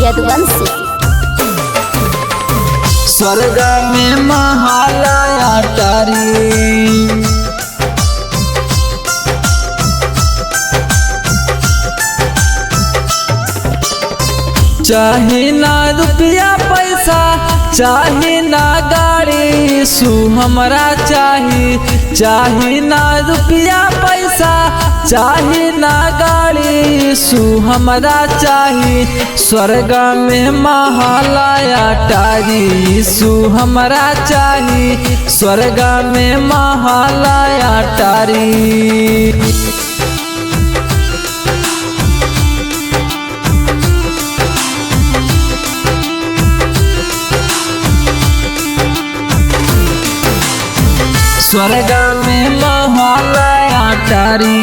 यदुवंशी। स्वर्ग में महालया तारी चाहे ना रुपया पैसा चाहे ना गाड़ी सु हमरा चाहे ना रुपया पैसा चाहे ना गाड़ी सु हमरा चाही स्वर्ग में महालया तारी सु हमरा चाही स्वर्ग में महालया तारी। स्वर्ग में महालया तारी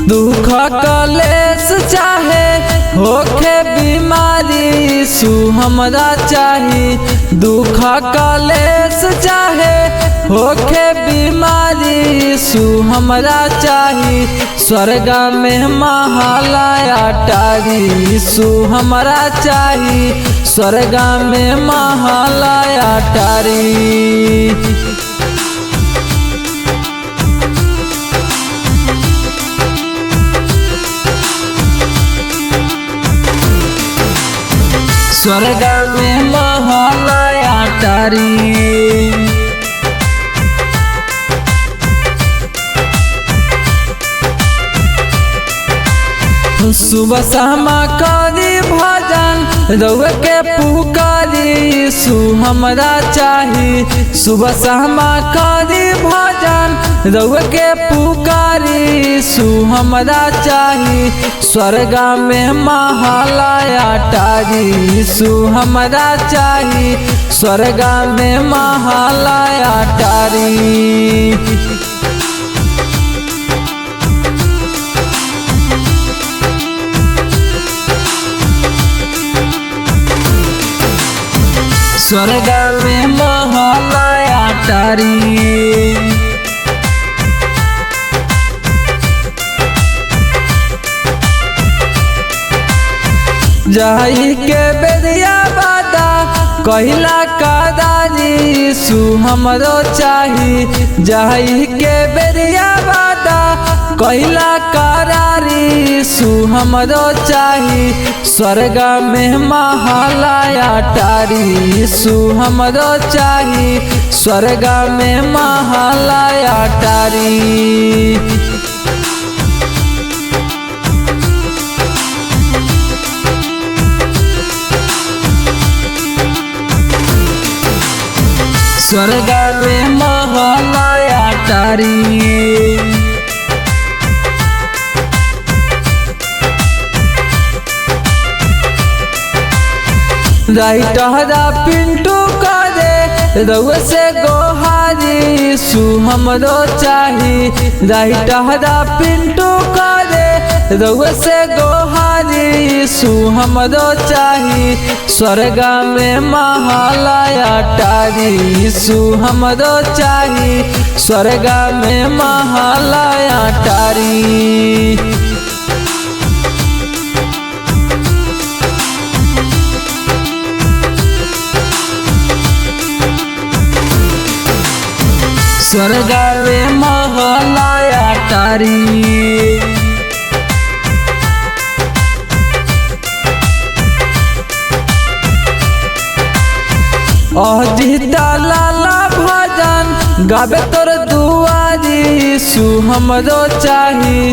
दुख कलेश चाहे होखे बीमारी सु हमरा चाही दुख कलेश चाहे होखे बीमारी सु हमरा चाही स्वर्ग में महालया तारी सु हमरा चाही स्वर्ग में महालया तारी। स्वर्ग में महालया तारी सुबह शाम करी भजन रउआ के पुकारी सु हमरा चाही सुबह शाम करी भजन रउआ के पुकारी सु हमरा चाही स्वर्ग में महालया तारी सु हमरा चाही स्वर्ग में महालया तारी। स्वर्ग में महालया तारी जाई के बेरिया बादा कहिला कादारी सु हमरो चाही जाई के बेरिया बादा कहिला करारी सु हमरो चाही स्वर्ग में महालया तारी सु हमरो चाही स्वर्ग में महालया तारी। स्वर्ग में महालया तारी राइटहरा पिंटू करे रउआ से गोहारी सु हमरो चाही राइटहरा पिंटू करे रउआ से गोहारी सु हमरो चाही स्वर्ग में महालया तारी सु हमरो चाही स्वर्ग में महालया तारी। स्वर्ग में महालया तारी अजिता लाला भजन गावे तोर दुआरी सु हमरो चाही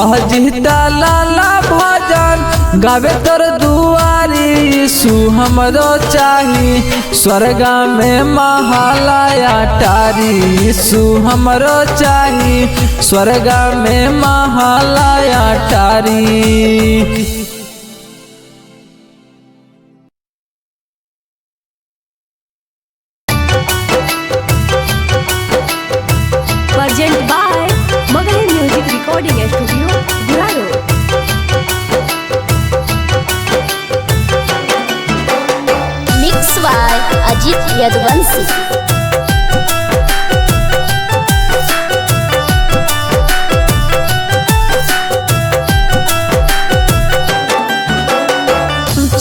अजिता लाला भजन गावे तोर दुआरी सु हमरो चाही स्वर्ग में महालया तारी सु हमरो चाही स्वर्ग में महालया तारी। Present by Magahi music recording studio Guraro. Mix by Ajit Yaduvanshi.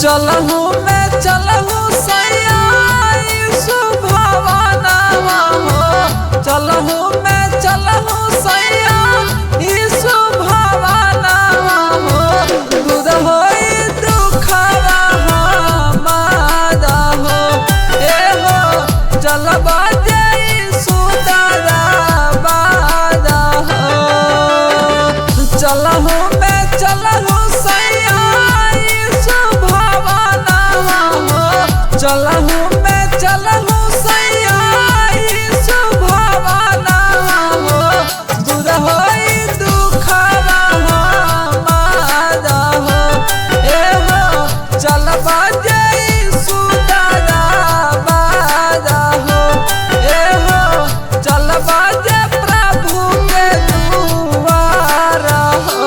चलहु मैं चलहु सैया यीशु भवनवा हो चलहु मैं चलहु सैया यीशु भवनवा हो दूर होई दुखवा हमारा हो ए हो चलबा जे यीशु दरबारा हो चलहु मैं चलहु सैया यीशु भवनवा हो चलहु मैं चलहु सैया यीशु भवनवा हो दूर होई दुखवा हमारा हो ए हो चलबा जे यीशु दरबारा हो ए हो चलबा जे प्रभु के दुआरा हो।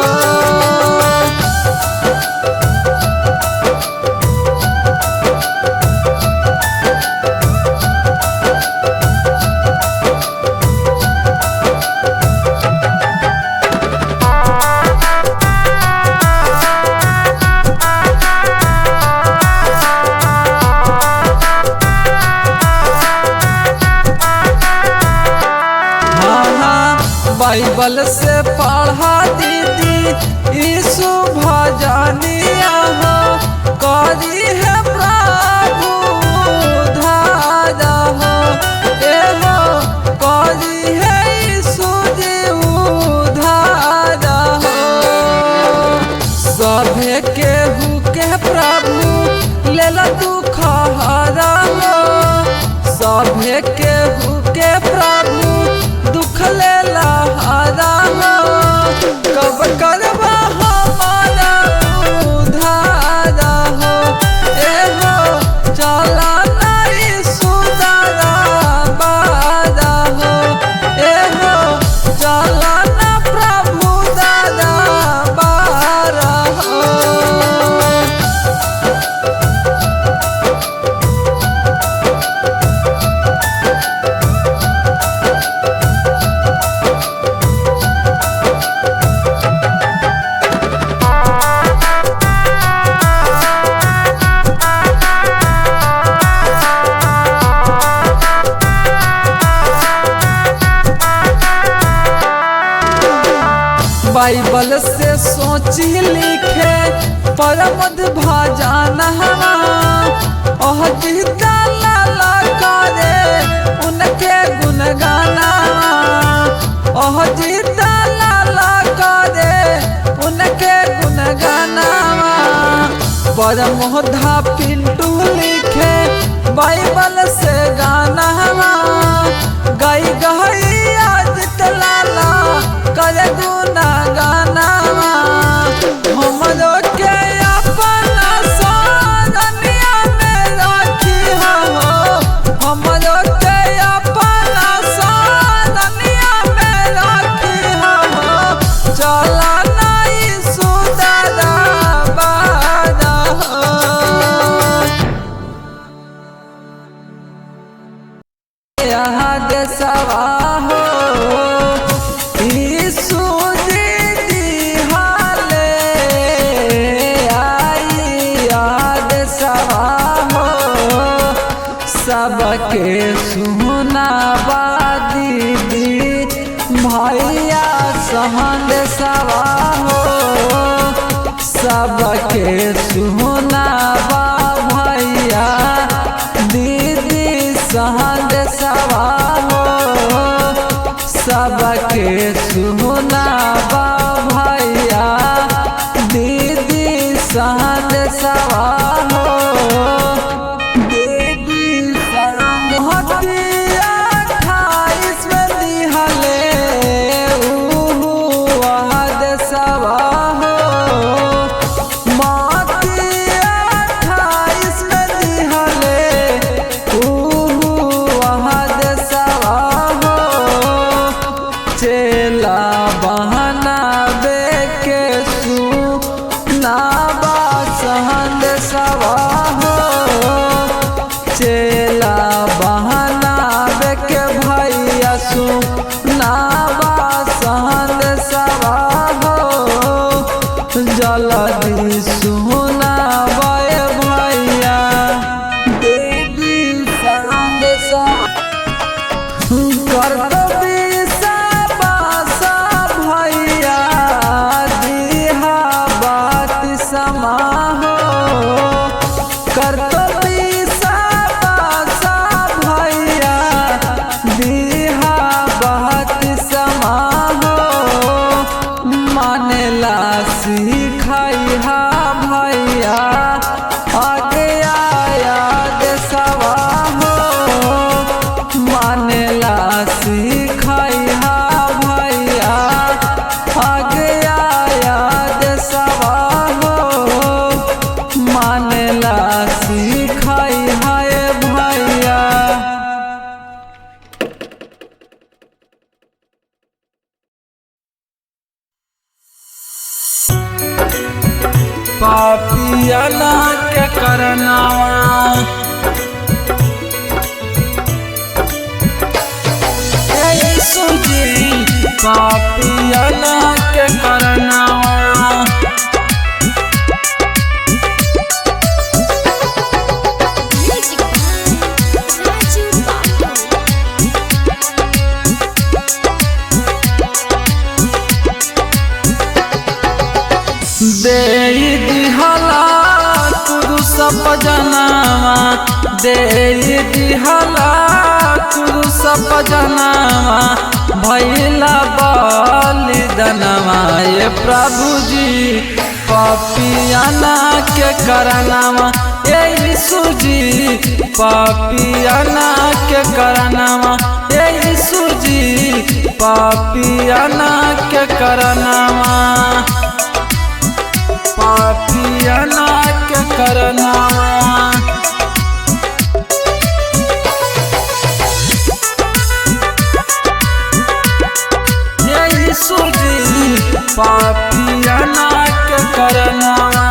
बाइबल से पढ़ा दीदी यीशु भजनिया हो करी है प्रभु उद्धार हो ए हो करी है यीशु जी उद्धार हो सभे केहू के प्रभु लेल दुख हरा हो सभे केहू के प्रभु दुख लेला हरा हो कब करबा हमारा उद्धार हो ए हो चला नहीं सुदरबारा हो ए हो चला ना प्रभु दरबारा हो। बाइबल से सोची लिखे परमद भजन ओह जीता लाला करे उनके गुण गाना ओह जीता लाला करे उनके गुण गाना परमोधा पिंटू लिखे बाइबल से गाना गई गई आज लाला करे गुना गाना हमरो के अपना सानिया में रखी हो हमरो के अपना सानिया में रखी हो चला नहीं सुदरबारा हो यहाँ देशवा हो यीशु दीदी हाले आई याद सवा हो सबके सुनाबा दीदी भैया सहन सवा हो सबके सुनाबा भैया दीदी सहन सवा हो सबके सुनाबा भैया दीदी सहन सवा हो दीदी सहन हटिया 28 में दिहले वहद सवा हो मातिया 28 में दिहले वहद सवा हो चेला बहाना बेके सुनाबा सहन सवा हो चेला बहाना बेके भैया सुनाबा सहन सवा हो जल्दी सुनाबा सिखाइहा भैया आगे आया देशवा हो मानेला सिखाइहा भैया आगे आया देशवा हो मानेला सिखाइहा भैया। पापियाला के करनावा यीशु जी पापियाला के करनावा दे दिहला कुरुस पजनावा दे दिहला कुरुस पजनावा भैला बलिदानवा ये प्रभु जी पापियाना के करनावा ये यीशु जी पापियाना के करनावा ये यीशु जी पापियाना के करनावा पापियाना के करनावा यीशु जी पापियाना के करनावा।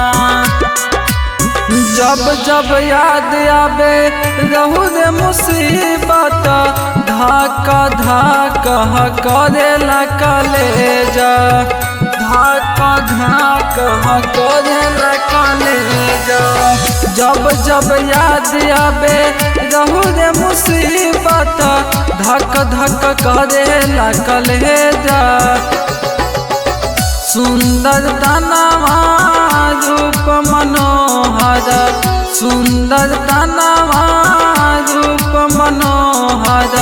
जब जब याद आवे रहू रे मुसीबत धाका धाका करेला कलेजा धाका धाका करेला कलेजा। जब जब याद आवे रहू रे मुसीबत धक धक करेला कलेजा। सुंदर तनवा रूप मनोहर सुंदर तनवा रूप मनोहर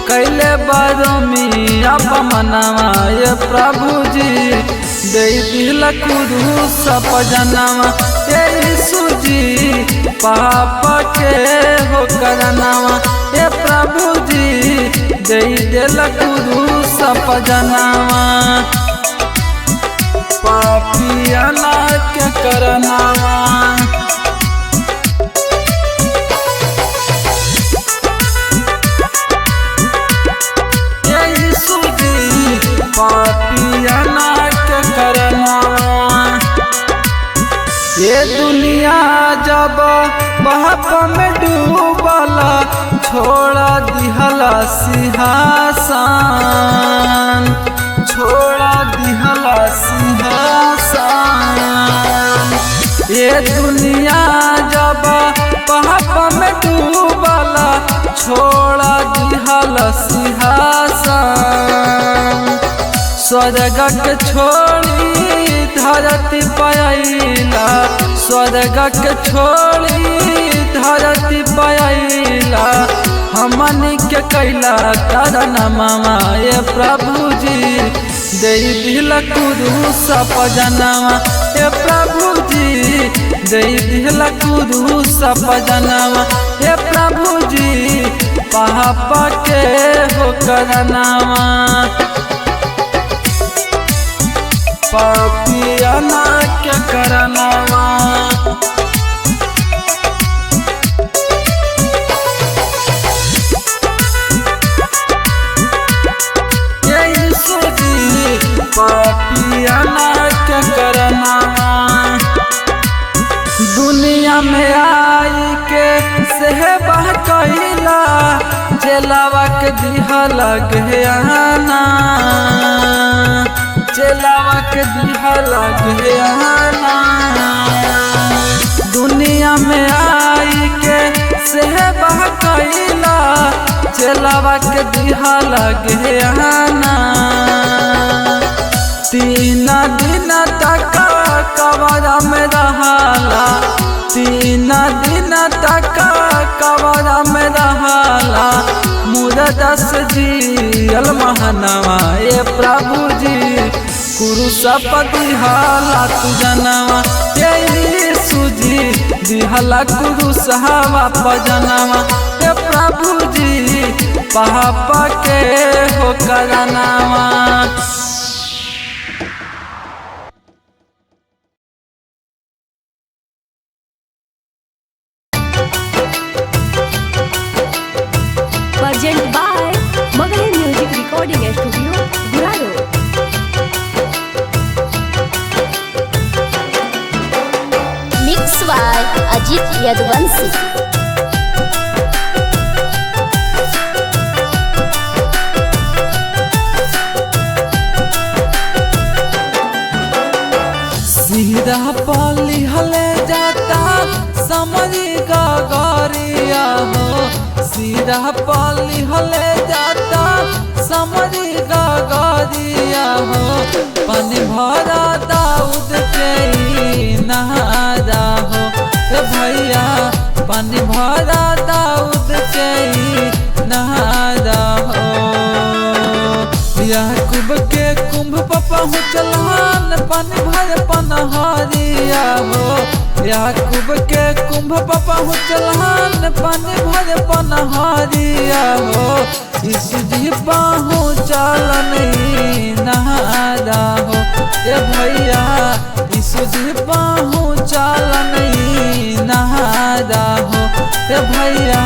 कैले बरमिया मनवा ये प्रभु जी दे दिल कुरुस पजनवा ये यीशु जी पाप के हो करनवा ये प्रभु जी दे दिल कुरुस पजनवा पापियाना के करनावा। यीशु जी पापियाना के करनावा। ये दुनिया जब पाप में डूबला छोड़ा दिहला सिंहासन छोड़ा दिहला सिंहासन। ये दुनिया जब पाप में डूबला छोड़ा दिहला सिंहासन। स्वर्ग के छोड़ी धरती पयला स्वर्ग के छोड़ी धरती पयला हमनी के कैला करनमा ये प्रभु जी दे दिल कुरुस पजनवा ये प्रभु जी दे दिल कुरुस पजनवा ये प्रभु जी पाप के हो करनवा। पापियाना के करनवा। पापियाना के करनावा। दुनिया में आई के सेवा कैला जेलावा के दिहला गयाना जेलावा के दिहला गयाना। दुनिया में आई के सेवा कैला जेलावा के दिहला गयाना। 3 दिन तक कब्र में रहला 3 दिन तक कब्र में रहला मुर्दा से जियल महनवा ये प्रभु जी कुरुसा दिहला तू जनवा यीशु जी दिहला कुरुसा जनवा हे प्रभु जी पापा के हो करनावा। Present by Magahi Music Recording Studio, Guraro. Mix by Ajit Yadvansi. सीधा पाली हले जाता समझी का गरिया हो, सीधा पाली हले जाता समझी का गरिया हो। पानी भरा दाऊद के नहारा हो ए भैया, पानी भरा दाऊद के नहारा हो। याकूब के कुंभ पहुँचलन पानी भर पनहरिया हो, याकूब के कुंभ पहुँचलन पानी भर पनहरिया हो। यीशु जी पहुँचलन नहारा हो ए भैया, यीशु जी पहुँचलन नहारा हो ए भैया।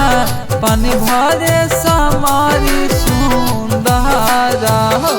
पानी भरे समारी सुंदरा हो।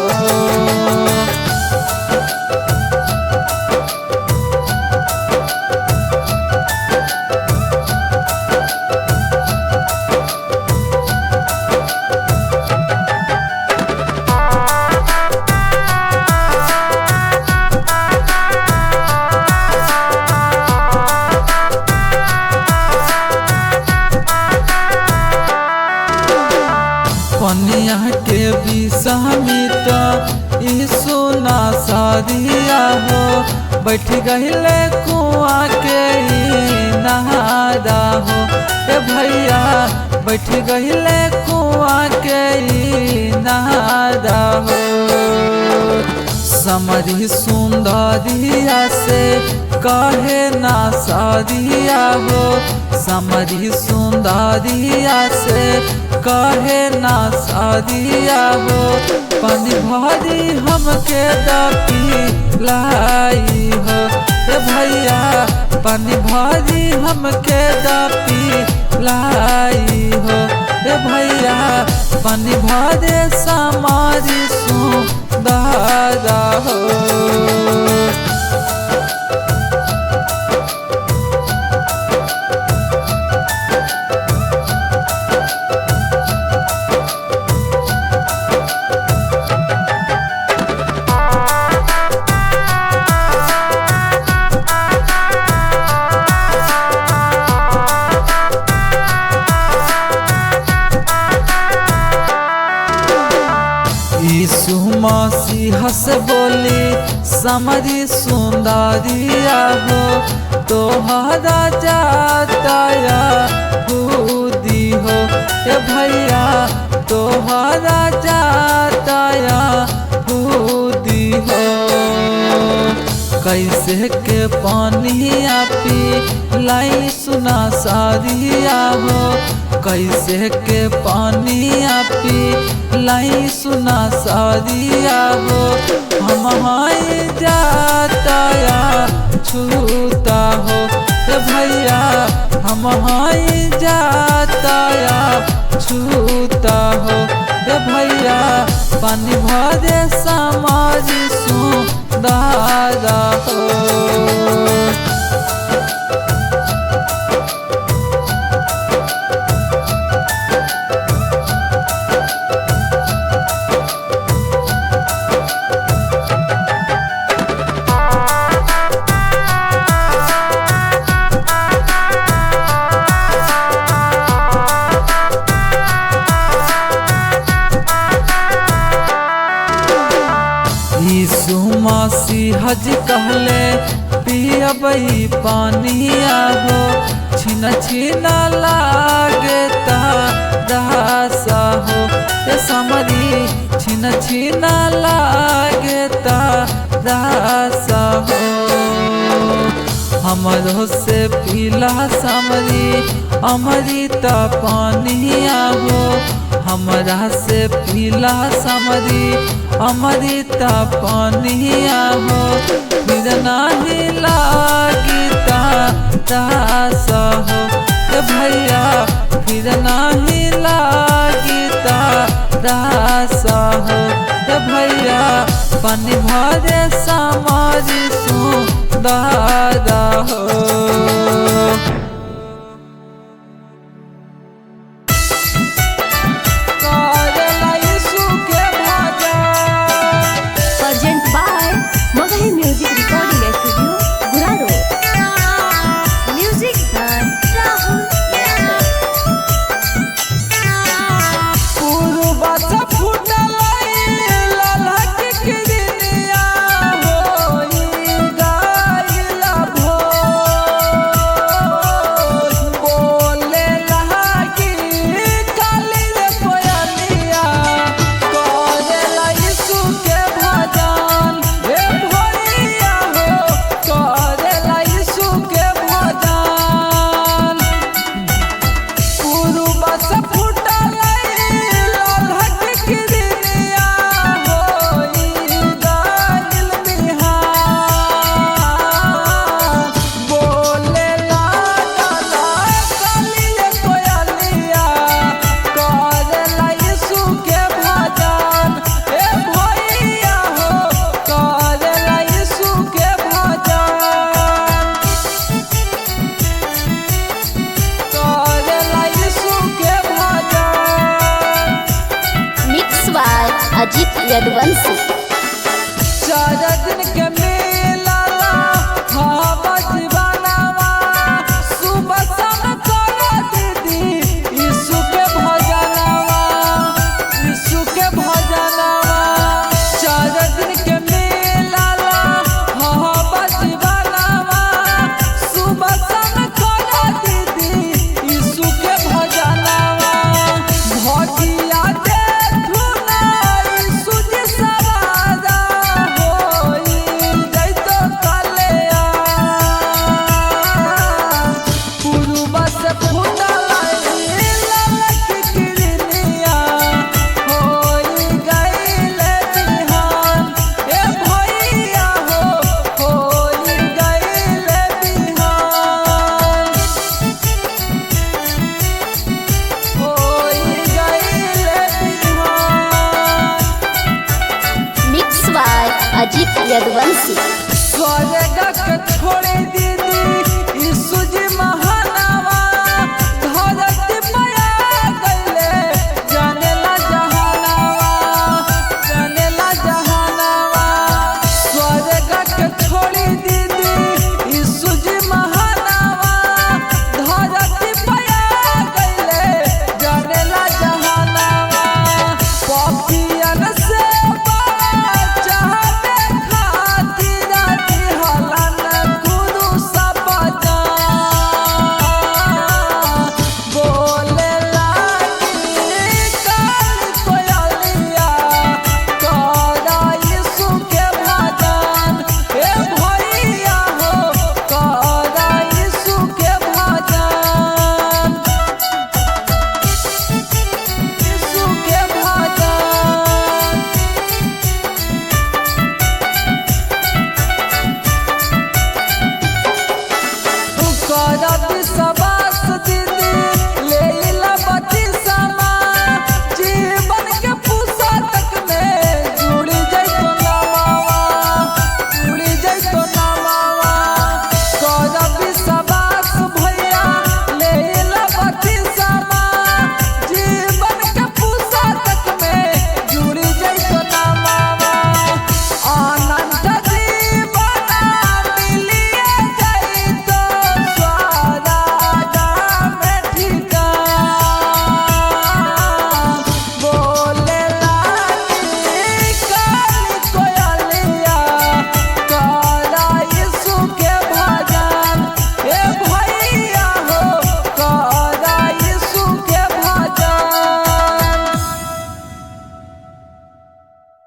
पनिया के विषमित यीशु नासरिया हो, बैठ गहिले कुआं के नहारा हो ए भैया, बैठ गहिले कुआं के नहारा हो। समरी सुंदरिया से कहे नासरिया हो, समरी सुंदरिया से कहे नासरिया हो। पानी भरी हमके दपी लाई हो ए भैया, पानी भरी हमके दपी लाई हो ए भैया। पानी भरे समारी सुंदरा हो। यीशु मसीह से बोली समरी सुंदरिया हो, तोहरा जाताया बूदी हो ए भैया, तोहरा जाताया बूदी हो। कैसे के पानिया पी लाई सुना सारिया हो, कैसे के पानिया पी लाई सुना सारिया हो। हम हाई जाताया छूता हो ए भैया, हम हाई जाताया छूता हो ए भैया। पानी भरे समाजी सुंदरा हो। यीशु मसीह जी कहले पियबई पानिया हो, छीना छीना लागता दास हो ए समरी छिन छिन लागे दास हो हमरो से पीला समरी अमृत पानिया हो हमरा से पीला समरी अमृत पानिया हो फिर नहीं लागी दास हो ए भैया फिर नहीं लागी दास हो ए भैया पानी भरे समरी सुंदर हो Present by Magahi Music Recording Studio, Guraro. Music by Rahul Yadav. पूर्वा से फूटल ललक किरनिया होई गाइल भोर बोले लहाकी काली रे कोयलिया करेला यीशु के भजन हे भैया हो करेला यीशु के भजन पूर्वा से फूटल ललक किरनिया होई गाइल बिहान बोले लागल काली रे कोयलिया करेला यीशु के भजन हे भैया हो करेला यीशु के भजन करेला यीशु के भजन मिक्स बाय अजीत यदुवंशी।